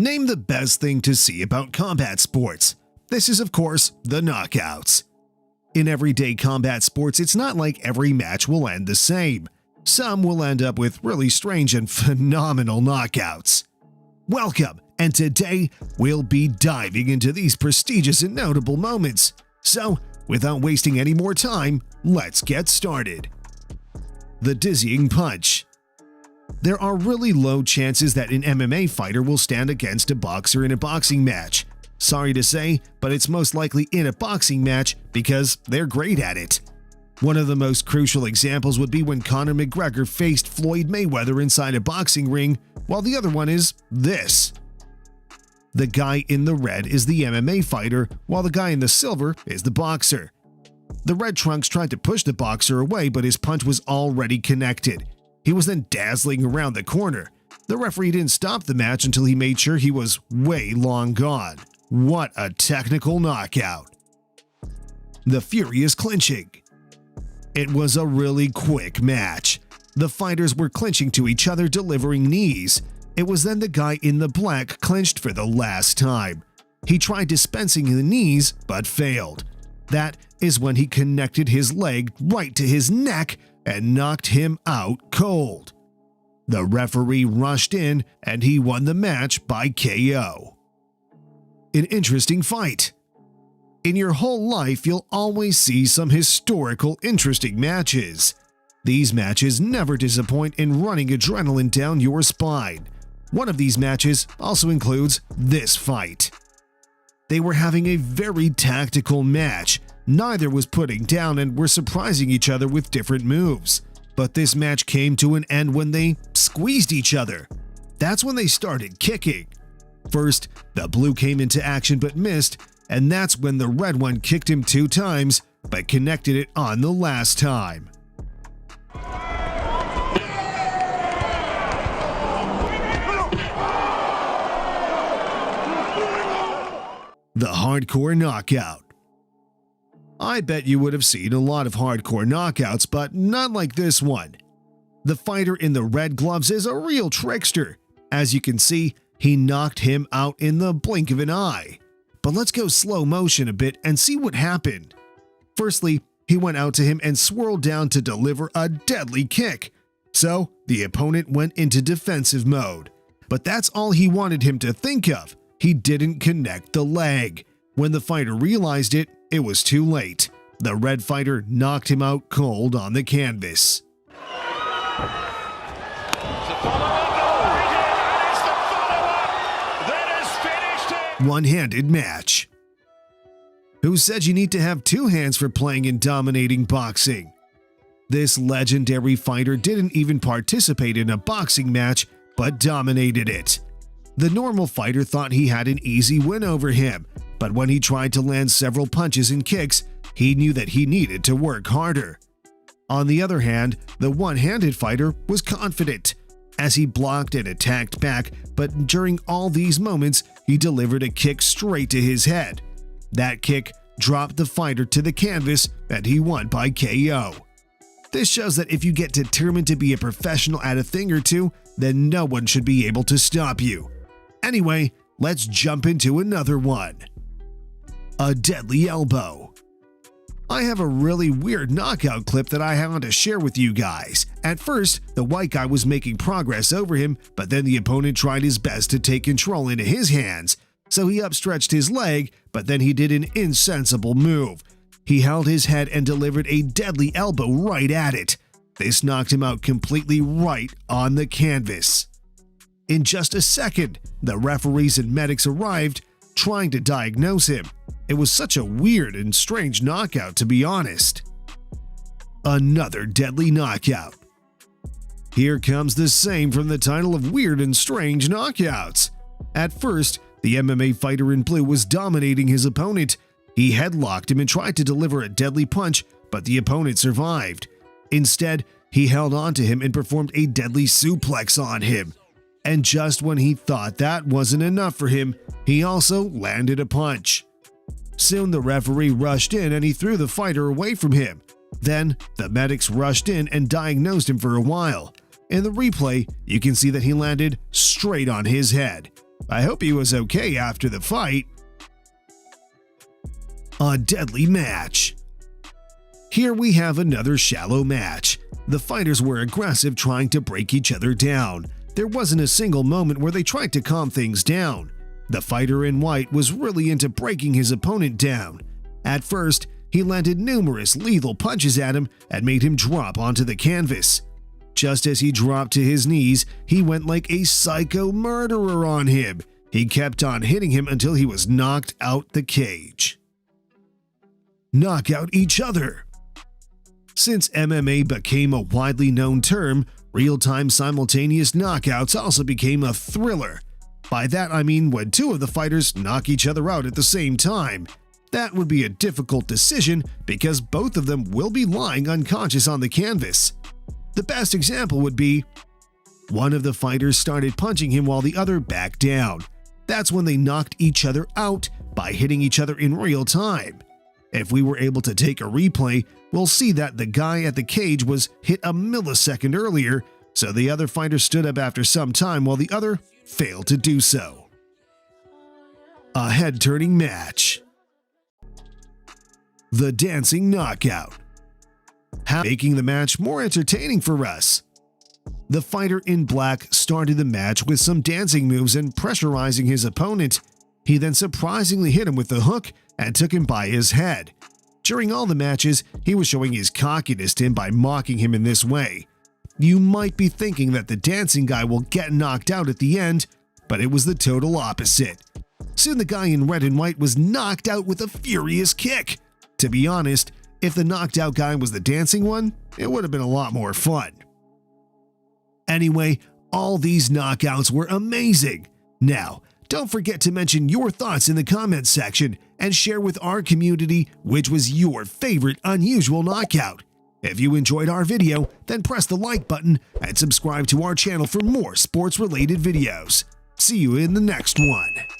Name the best thing to see about combat sports. This is, of course, the knockouts. In everyday combat sports, it's not like every match will end the same. Some will end up with really strange and phenomenal knockouts. Welcome, and today we'll be diving into these prestigious and notable moments. So, without wasting any more time, let's get started. The dizzying punch. There are really low chances that an MMA fighter will stand against a boxer in a boxing match. Sorry to say, but it's most likely in a boxing match because they're great at it. One of the most crucial examples would be when Conor McGregor faced Floyd Mayweather inside a boxing ring, while the other one is this. The guy in the red is the MMA fighter, while the guy in the silver is the boxer. The red trunks tried to push the boxer away, but his punch was already connected. He was then dazzling around the corner. The referee didn't stop the match until he made sure he was way long gone. What a technical knockout. The furious clinching. It was a really quick match. The fighters were clinching to each other, delivering knees. It was then the guy in the black clinched for the last time. He tried dispensing the knees, but failed. That is when he connected his leg right to his neck and knocked him out cold. The referee rushed in and he won the match by KO. An interesting fight. In your whole life, you'll always see some historical, interesting matches. These matches never disappoint in running adrenaline down your spine. One of these matches also includes this fight. They were having a very tactical match. Neither was putting down and were surprising each other with different moves. But this match came to an end when they squeezed each other. That's when they started kicking. First, the blue came into action but missed, and that's when the red one kicked him 2 times but connected it on the last time. The hardcore knockout. I bet you would have seen a lot of hardcore knockouts, but not like this one. The fighter in the red gloves is a real trickster. As you can see, he knocked him out in the blink of an eye. But let's go slow motion a bit and see what happened. Firstly, he went out to him and swirled down to deliver a deadly kick. So, the opponent went into defensive mode. But that's all he wanted him to think of. He didn't connect the leg. When the fighter realized it, it was too late. The red fighter knocked him out cold on the canvas. One-handed match. Who said you need to have 2 hands for playing and dominating boxing? This legendary fighter didn't even participate in a boxing match, but dominated it. The normal fighter thought he had an easy win over him, but when he tried to land several punches and kicks, he knew that he needed to work harder. On the other hand, the one-handed fighter was confident, as he blocked and attacked back, but during all these moments, he delivered a kick straight to his head. That kick dropped the fighter to the canvas, and he won by KO. This shows that if you get determined to be a professional at a thing or two, then no one should be able to stop you. Anyway, let's jump into another one. A deadly elbow. I have a really weird knockout clip that I want to share with you guys. At first, the white guy was making progress over him, but then the opponent tried his best to take control into his hands. So he upstretched his leg, but then he did an insensible move. He held his head and delivered a deadly elbow right at it. This knocked him out completely right on the canvas. In just a second, the referees and medics arrived, trying to diagnose him. It was such a weird and strange knockout, to be honest. Another deadly knockout. Here comes the same from the title of Weird and Strange Knockouts. At first, the MMA fighter in blue was dominating his opponent. He headlocked him and tried to deliver a deadly punch, but the opponent survived. Instead, he held on to him and performed a deadly suplex on him. And just when he thought that wasn't enough for him, he also landed a punch. Soon the referee rushed in and he threw the fighter away from him. Then the medics rushed in and diagnosed him for a while. In the replay, you can see that he landed straight on his head. I hope he was okay after the fight. A deadly match. Here we have another shallow match. The fighters were aggressive, trying to break each other down. There wasn't a single moment where they tried to calm things down. The fighter in white was really into breaking his opponent down. At first, he landed numerous lethal punches at him and made him drop onto the canvas. Just as he dropped to his knees, he went like a psycho murderer on him. He kept on hitting him until he was knocked out the cage. Knock out each other. Since MMA became a widely known term, real-time simultaneous knockouts also became a thriller. By that I mean when two of the fighters knock each other out at the same time. That would be a difficult decision because both of them will be lying unconscious on the canvas. The best example would be one of the fighters started punching him while the other backed down. That's when they knocked each other out by hitting each other in real time. If we were able to take a replay, we'll see that the guy at the cage was hit a millisecond earlier, so the other fighter stood up after some time while the other failed to do so. A head-turning match. The dancing knockout. Making the match more entertaining for us. The fighter in black started the match with some dancing moves and pressurizing his opponent. He then surprisingly hit him with the hook and took him by his head. During all the matches, he was showing his cockiness to him by mocking him in this way. You might be thinking that the dancing guy will get knocked out at the end, but it was the total opposite. Soon the guy in red and white was knocked out with a furious kick. To be honest, if the knocked out guy was the dancing one, it would have been a lot more fun. Anyway, all these knockouts were amazing. Now, don't forget to mention your thoughts in the comments section and share with our community which was your favorite unusual knockout. If you enjoyed our video, then press the like button and subscribe to our channel for more sports-related videos. See you in the next one.